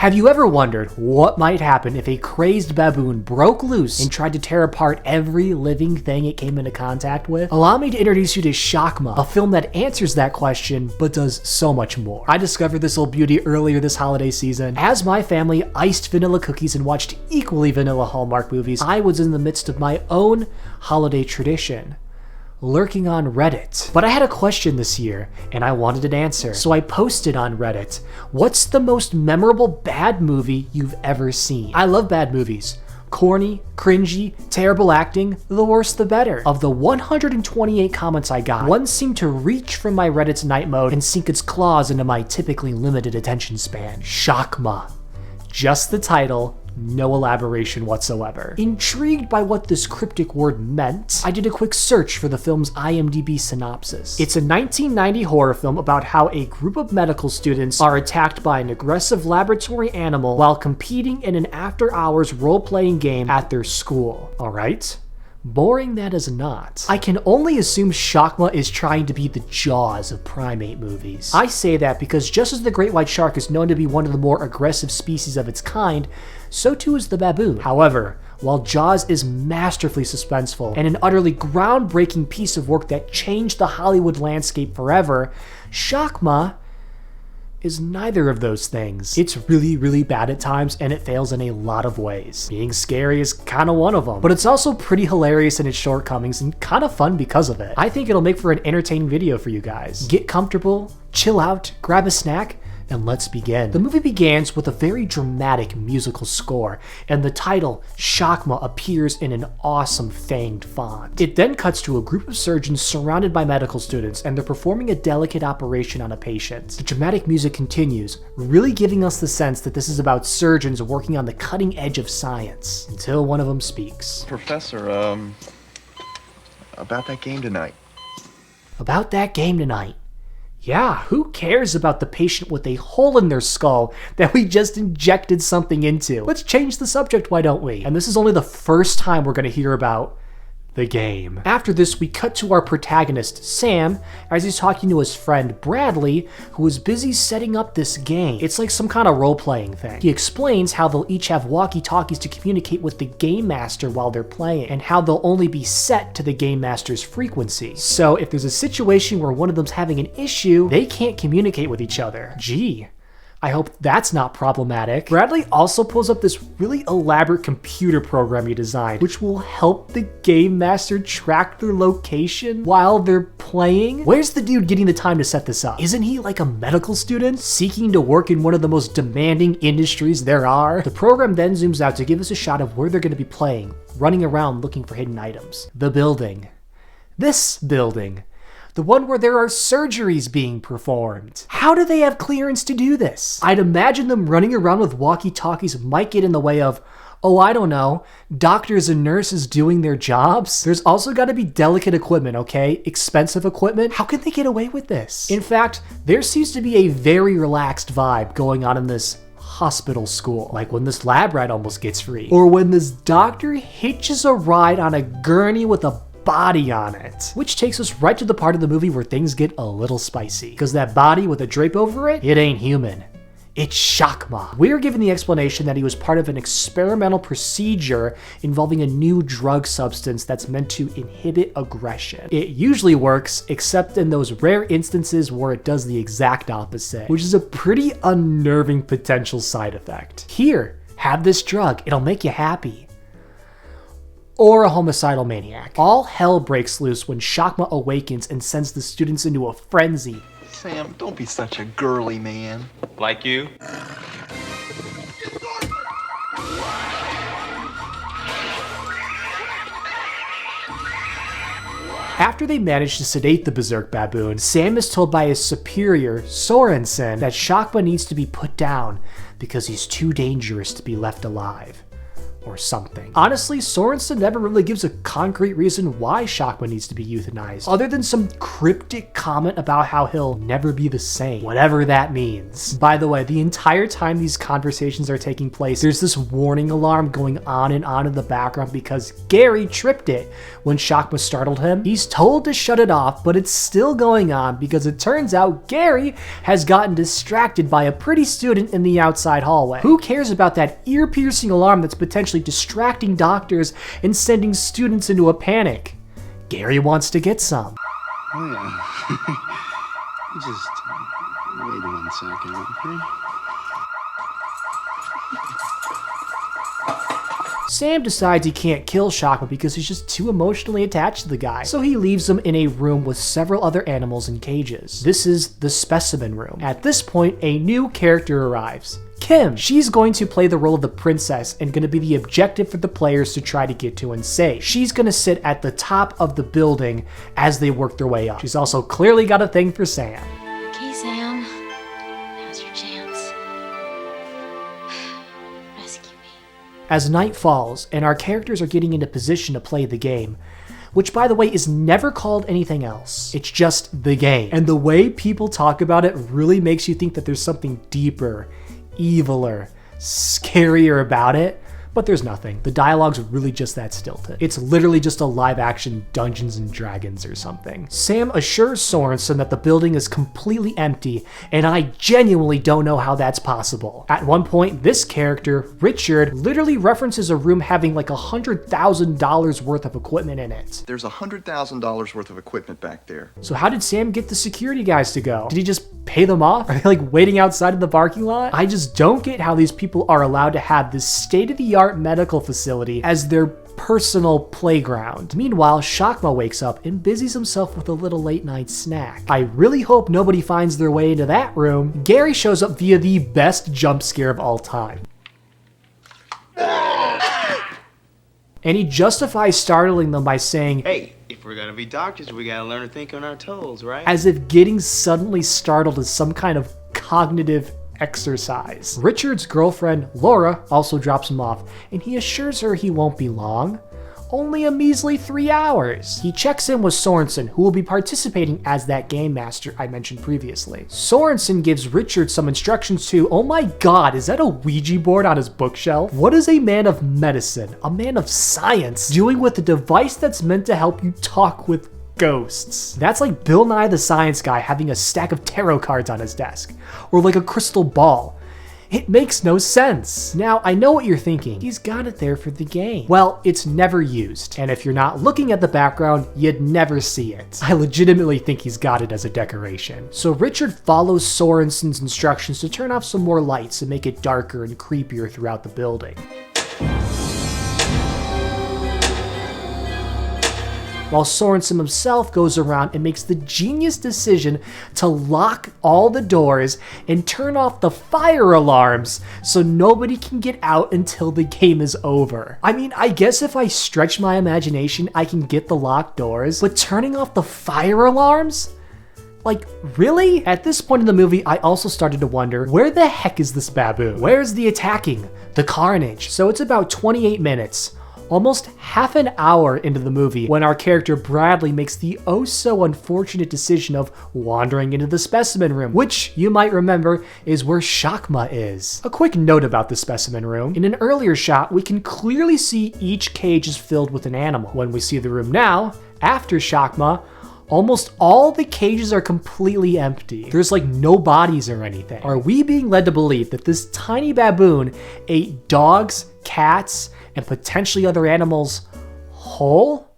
Have you ever wondered what might happen if a crazed baboon broke loose and tried to tear apart every living thing it came into contact with? Allow me to introduce you to Shakma, a film that answers that question but does so much more. I discovered this old beauty earlier this holiday season. As my family iced vanilla cookies and watched equally vanilla Hallmark movies, I was in the midst of my own holiday tradition, lurking on Reddit. But I had a question this year, and I wanted an answer. So I posted on Reddit, what's the most memorable bad movie you've ever seen? I love bad movies. Corny, cringy, terrible acting, the worse the better. Of the 128 comments I got, one seemed to reach from my Reddit's night mode and sink its claws into my typically limited attention span. Shakma. Just the title, no elaboration whatsoever. Intrigued by what this cryptic word meant, I did a quick search for the film's IMDb synopsis. It's a 1990 horror film about how a group of medical students are attacked by an aggressive laboratory animal while competing in an after-hours role-playing game at their school. Alright? Boring that is not. I can only assume Shakma is trying to be the Jaws of primate movies. I say that because just as the great white shark is known to be one of the more aggressive species of its kind, so too is the baboon. However, while Jaws is masterfully suspenseful and an utterly groundbreaking piece of work that changed the Hollywood landscape forever, Shakma is neither of those things. It's really, really bad at times, and it fails in a lot of ways. Being scary is kind of one of them, but it's also pretty hilarious in its shortcomings and kind of fun because of it. I think it'll make for an entertaining video for you guys. Get comfortable, chill out, grab a snack, and let's begin. The movie begins with a very dramatic musical score, and the title, Shakma, appears in an awesome fanged font. It then cuts to a group of surgeons surrounded by medical students, and they're performing a delicate operation on a patient. The dramatic music continues, really giving us the sense that this is about surgeons working on the cutting edge of science, until one of them speaks. Professor, about that game tonight. About that game tonight. Yeah, who cares about the patient with a hole in their skull that we just injected something into? Let's change the subject, why don't we? And this is only the first time we're going to hear about the game. After this, we cut to our protagonist, Sam, as he's talking to his friend, Bradley, who is busy setting up this game. It's like some kind of role-playing thing. He explains how they'll each have walkie-talkies to communicate with the game master while they're playing, and how they'll only be set to the game master's frequency. So if there's a situation where one of them's having an issue, they can't communicate with each other. Gee. I hope that's not problematic. Bradley also pulls up this really elaborate computer program he designed, which will help the game master track their location while they're playing. Where's the dude getting the time to set this up? Isn't he like a medical student seeking to work in one of the most demanding industries there are? The program then zooms out to give us a shot of where they're going to be playing, running around looking for hidden items. The building. This building. The one where there are surgeries being performed. How do they have clearance to do this? I'd imagine them running around with walkie-talkies might get in the way of, oh, I don't know, doctors and nurses doing their jobs. There's also got to be delicate equipment, okay? Expensive equipment. How can they get away with this? In fact, there seems to be a very relaxed vibe going on in this hospital school, like when this lab rat almost gets free, or when this doctor hitches a ride on a gurney with a body on it. Which takes us right to the part of the movie where things get a little spicy. Because that body with a drape over it, it ain't human. It's Shakma. We're given the explanation that he was part of an experimental procedure involving a new drug substance that's meant to inhibit aggression. It usually works, except in those rare instances where it does the exact opposite, which is a pretty unnerving potential side effect. Here, have this drug, it'll make you happy. Or a homicidal maniac. All hell breaks loose when Shakma awakens and sends the students into a frenzy. Sam, don't be such a girly man. Like you? After they manage to sedate the berserk baboon, Sam is told by his superior, Sorensen, that Shakma needs to be put down because he's too dangerous to be left alive. or something. Honestly, Sorensen never really gives a concrete reason why Shakma needs to be euthanized, other than some cryptic comment about how he'll never be the same, whatever that means. By the way, the entire time these conversations are taking place, there's this warning alarm going on and on in the background because Gary tripped it when Shakma startled him. He's told to shut it off, but it's still going on because it turns out Gary has gotten distracted by a pretty student in the outside hallway. Who cares about that ear-piercing alarm that's potentially distracting doctors and sending students into a panic? Gary wants to get some. Oh yeah. Just wait 1 second, okay? Sam decides he can't kill Shakma because he's just too emotionally attached to the guy, so he leaves him in a room with several other animals in cages. This is the specimen room. At this point, a new character arrives. Kim. She's going to play the role of the princess and going to be the objective for the players to try to get to and save. She's going to sit at the top of the building as they work their way up. She's also clearly got a thing for Sam. Okay, Sam. Now's your chance. Rescue me. As night falls and our characters are getting into position to play the game, which by the way is never called anything else. It's just the game. And the way people talk about it really makes you think that there's something deeper, eviler, scarier about it, but there's nothing. The dialogue's really just that stilted. It's literally just a live-action Dungeons and Dragons or something. Sam assures Sorensen that the building is completely empty, and I genuinely don't know how that's possible. At one point, this character, Richard, literally references a room having like $100,000 worth of equipment in it. There's $100,000 worth of equipment back there. So how did Sam get the security guys to go? Did he just pay them off? Are they like waiting outside of the parking lot? I just don't get how these people are allowed to have this state-of-the-art medical facility as their personal playground. Meanwhile, Shakma wakes up and busies himself with a little late night snack. I really hope nobody finds their way into that room. Gary shows up via the best jump scare of all time. And he justifies startling them by saying, Hey, if we're gonna be doctors, we gotta learn to think on our toes, right? as if getting suddenly startled is some kind of cognitive exercise. Richard's girlfriend, Laura, also drops him off, and he assures her he won't be long. Only a measly 3 hours. He checks in with Sorensen, who will be participating as that game master I mentioned previously. Sorensen gives Richard some instructions to, oh my god, is that a Ouija board on his bookshelf? What is a man of medicine, a man of science, doing with a device that's meant to help you talk with ghosts? That's like Bill Nye the Science Guy having a stack of tarot cards on his desk, or like a crystal ball. It makes no sense. Now, I know what you're thinking. He's got it there for the game. Well, it's never used, and if you're not looking at the background, you'd never see it. I legitimately think he's got it as a decoration. So Richard follows Sorensen's instructions to turn off some more lights and make it darker and creepier throughout the building. While Sorensen himself goes around and makes the genius decision to lock all the doors and turn off the fire alarms so nobody can get out until the game is over. I mean, I guess if I stretch my imagination, I can get the locked doors, but turning off the fire alarms? Like, really? At this point in the movie, I also started to wonder, where the heck is this baboon? Where's the attacking? The carnage? So it's about 28 minutes. Almost half an hour into the movie when our character Bradley makes the oh so unfortunate decision of wandering into the specimen room, which you might remember is where Shakma is. A quick note about the specimen room. In an earlier shot, we can clearly see each cage is filled with an animal. When we see the room now, after Shakma, almost all the cages are completely empty. There's like no bodies or anything. Are we being led to believe that this tiny baboon ate dogs, cats, and potentially other animals whole?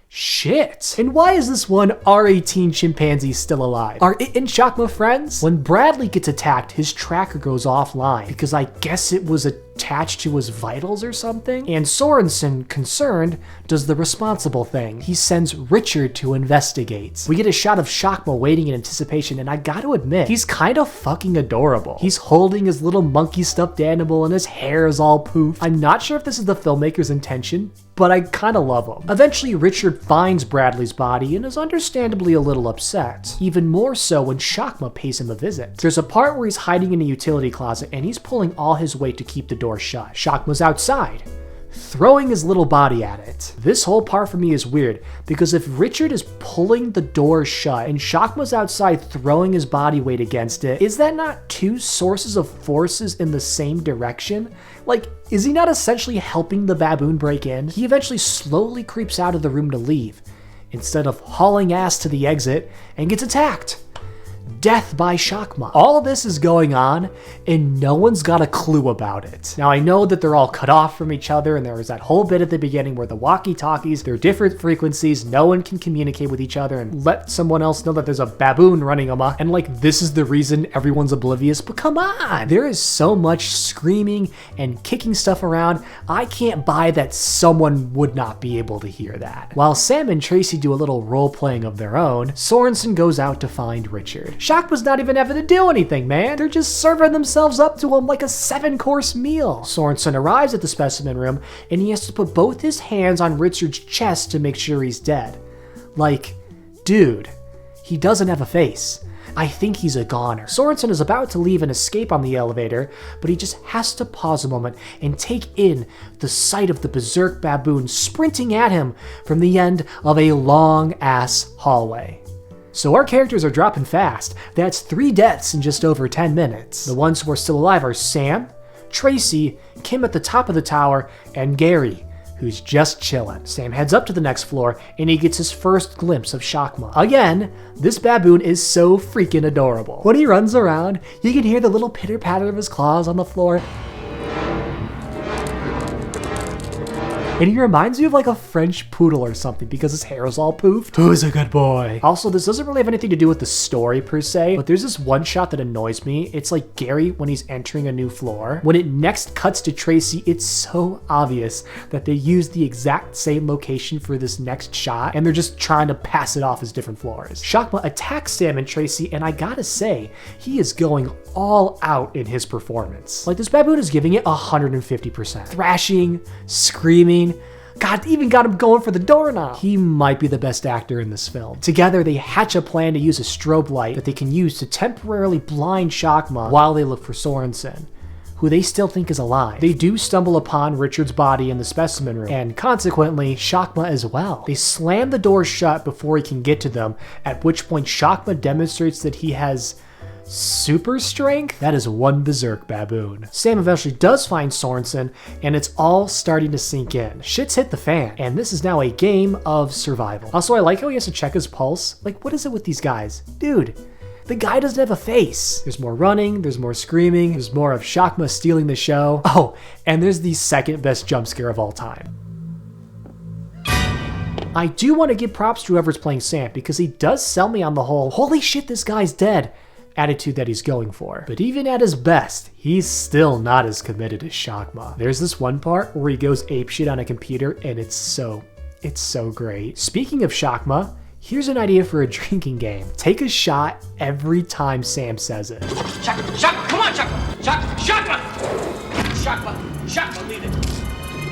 Shit. And why is this one R18 chimpanzee still alive? Are it and Shakma friends? When Bradley gets attacked, his tracker goes offline because I guess it was attached to his vitals or something? And Sorensen, concerned, does the responsible thing. He sends Richard to investigate. We get a shot of Shakma waiting in anticipation, and I gotta admit, he's kind of fucking adorable. He's holding his little monkey stuffed animal and his hair is all poof. I'm not sure if this is the filmmaker's intention, but I kinda love him. Eventually, Richard finds Bradley's body and is understandably a little upset. Even more so when Shakma pays him a visit. There's a part where he's hiding in a utility closet and he's pulling all his weight to keep the door door shut. Shakma's outside, throwing his little body at it. This whole part for me is weird, because if Richard is pulling the door shut and Shakma's outside throwing his body weight against it, is that not two sources of forces in the same direction? Like, is he not essentially helping the baboon break in? He eventually slowly creeps out of the room to leave, instead of hauling ass to the exit, and gets attacked. Death by Shakma. All of this is going on, and no one's got a clue about it. Now, I know that they're all cut off from each other, and there was that whole bit at the beginning where the walkie-talkies, they're different frequencies, no one can communicate with each other and let someone else know that there's a baboon running amok, and like, this is the reason everyone's oblivious, but come on! There is so much screaming and kicking stuff around, I can't buy that someone would not be able to hear that. While Sam and Tracy do a little role-playing of their own, Sorensen goes out to find Richard. Shakma's not even having to do anything, man. They're just serving themselves up to him like a 7-course meal. Sorensen arrives at the specimen room, and he has to put both his hands on Richard's chest to make sure he's dead. Like, dude, he doesn't have a face. I think he's a goner. Sorensen is about to leave and escape on the elevator, but he just has to pause a moment and take in the sight of the berserk baboon sprinting at him from the end of a long-ass hallway. So our characters are dropping fast. That's 3 deaths in just over 10 minutes. The ones who are still alive are Sam, Tracy, Kim at the top of the tower, and Gary, who's just chilling. Sam heads up to the next floor, and he gets his first glimpse of Shakma. Again, this baboon is so freaking adorable. When he runs around, you can hear the little pitter-patter of his claws on the floor. And he reminds you of like a French poodle or something because his hair is all poofed. Who's a good boy? Also, this doesn't really have anything to do with the story per se, but there's this one shot that annoys me. It's like Gary when he's entering a new floor. When it next cuts to Tracy, it's so obvious that they used the exact same location for this next shot, and they're just trying to pass it off as different floors. Shakma attacks Sam and Tracy, and I gotta say, he is going all out in his performance. Like, this baboon is giving it 150%. Thrashing, screaming, God, even got him going for the doorknob. He might be the best actor in this film. Together, they hatch a plan to use a strobe light that they can use to temporarily blind Shakma while they look for Sorensen, who they still think is alive. They do stumble upon Richard's body in the specimen room, and consequently, Shakma as well. They slam the door shut before he can get to them, at which point Shakma demonstrates that he has super strength? That is one berserk baboon. Sam eventually does find Sorensen, and it's all starting to sink in. Shit's hit the fan, and this is now a game of survival. Also, I like how he has to check his pulse. Like, what is it with these guys? Dude, the guy doesn't have a face. There's more running, there's more screaming, there's more of Shakma stealing the show. Oh, and there's the second best jump scare of all time. I do want to give props to whoever's playing Sam, because he does sell me on the whole, holy shit, this guy's dead attitude that he's going for. But even at his best, he's still not as committed as Shakma. There's this one part where he goes apeshit on a computer, and it's so great. Speaking of Shakma, here's an idea for a drinking game. Take a shot every time Sam says it. Shakma, come on, Shakma! Shakma, lead it.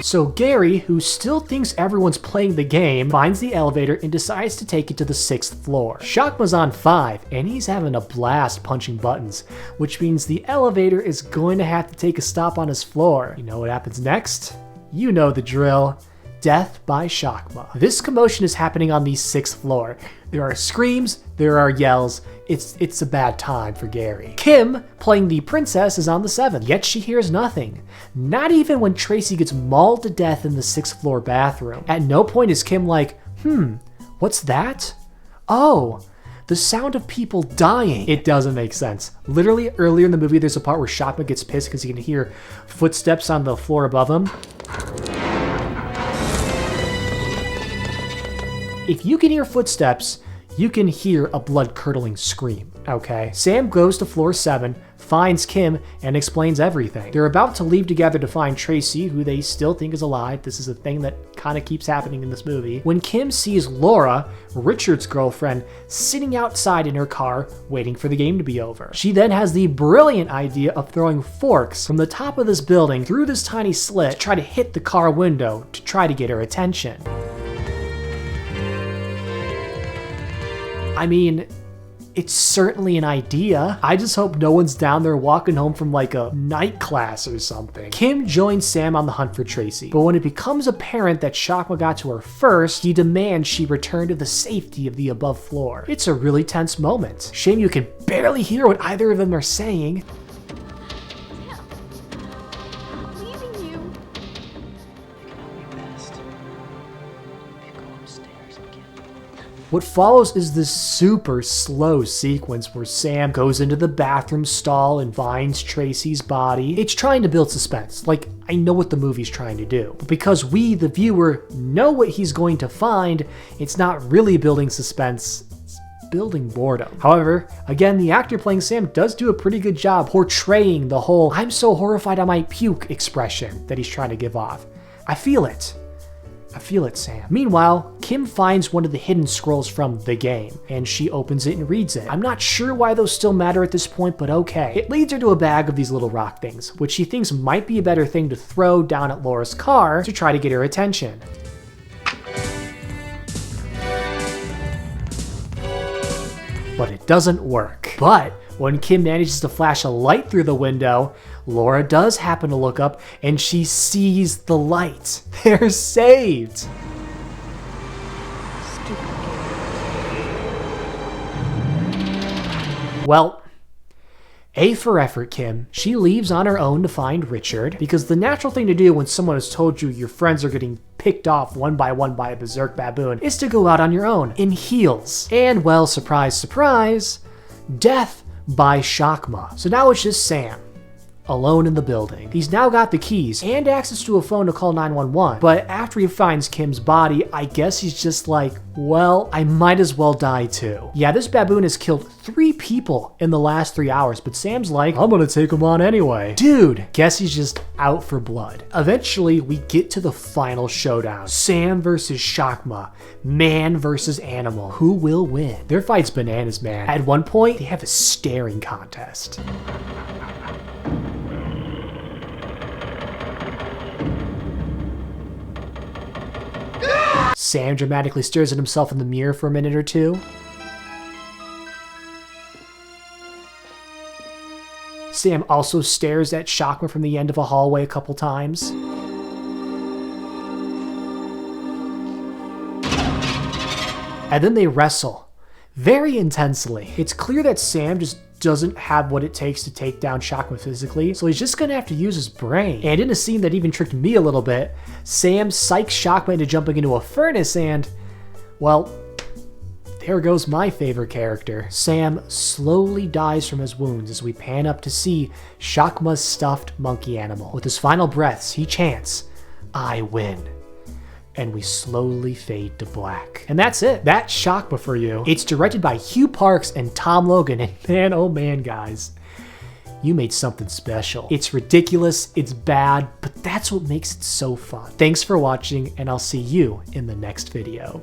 So Gary, who still thinks everyone's playing the game, finds the elevator and decides to take it to the 6th floor. Shakma's on 5, and he's having a blast punching buttons, which means the elevator is going to have to take a stop on his floor. You know what happens next? You know the drill. Death by Shakma. This commotion is happening on the 6th floor. There are screams, there are yells. It's a bad time for Gary. Kim, playing the princess, is on the 7th, yet she hears nothing. Not even when Tracy gets mauled to death in the 6th floor bathroom. At no point is Kim like, what's that? Oh, the sound of people dying. It doesn't make sense. Literally, earlier in the movie, there's a part where Shakma gets pissed because he can hear footsteps on the floor above him. If you can hear footsteps, you can hear a blood-curdling scream, okay? Sam goes to floor 7, finds Kim, and explains everything. They're about to leave together to find Tracy, who they still think is alive. This is a thing that kind of keeps happening in this movie. When Kim sees Laura, Richard's girlfriend, sitting outside in her car, waiting for the game to be over. She then has the brilliant idea of throwing forks from the top of this building through this tiny slit to try to hit the car window to try to get her attention. I mean, it's certainly an idea. I just hope no one's down there walking home from like a night class or something. Kim joins Sam on the hunt for Tracy, but when it becomes apparent that Shakma got to her first, he demands she return to the safety of the above floor. It's a really tense moment. Shame you can barely hear what either of them are saying. I'm leaving you. What follows is this super slow sequence where Sam goes into the bathroom stall and finds Tracy's body. It's trying to build suspense, like I know what the movie's trying to do. But because we, the viewer, know what he's going to find, it's not really building suspense, it's building boredom. However, again, the actor playing Sam does do a pretty good job portraying the whole "I'm so horrified I might puke" expression that he's trying to give off. I feel it. I feel it, Sam. Meanwhile, Kim finds one of the hidden scrolls from the game, and she opens it and reads it. I'm not sure why those still matter at this point, but okay. It leads her to a bag of these little rock things, which she thinks might be a better thing to throw down at Laura's car to try to get her attention. But it doesn't work. But when Kim manages to flash a light through the window, Laura does happen to look up and she sees the light. They're saved. Well, A for effort, Kim. She leaves on her own to find Richard, because the natural thing to do when someone has told you your friends are getting picked off one by a berserk baboon is to go out on your own, in heels. And well, surprise, surprise, death by Shakma. So now it's just Sam, alone in the building. He's now got the keys and access to a phone to call 911, but after he finds Kim's body, I guess he's just like, well, I might as well die too. Yeah, this baboon has killed 3 people in the last 3 hours, but Sam's like, I'm gonna take him on anyway. Dude, guess he's just out for blood. Eventually, we get to the final showdown. Sam versus Shakma, man versus animal. Who will win? Their fight's bananas, man. At one point, they have a staring contest. Sam dramatically stares at himself in the mirror for a minute or two. Sam also stares at Shakma from the end of a hallway a couple times. And then they wrestle, very intensely. It's clear that Sam just doesn't have what it takes to take down Shakma physically, so he's just gonna have to use his brain. And in a scene that even tricked me a little bit, Sam psychs Shakma into jumping into a furnace and, well, there goes my favorite character. Sam slowly dies from his wounds as we pan up to see Shakma's stuffed monkey animal. With his final breaths, he chants, "I win." And we slowly fade to black. And that's it. That's Shakma for you. It's directed by Hugh Parks and Tom Logan, and man, oh man, guys, you made something special. It's ridiculous, it's bad, but that's what makes it so fun. Thanks for watching, and I'll see you in the next video.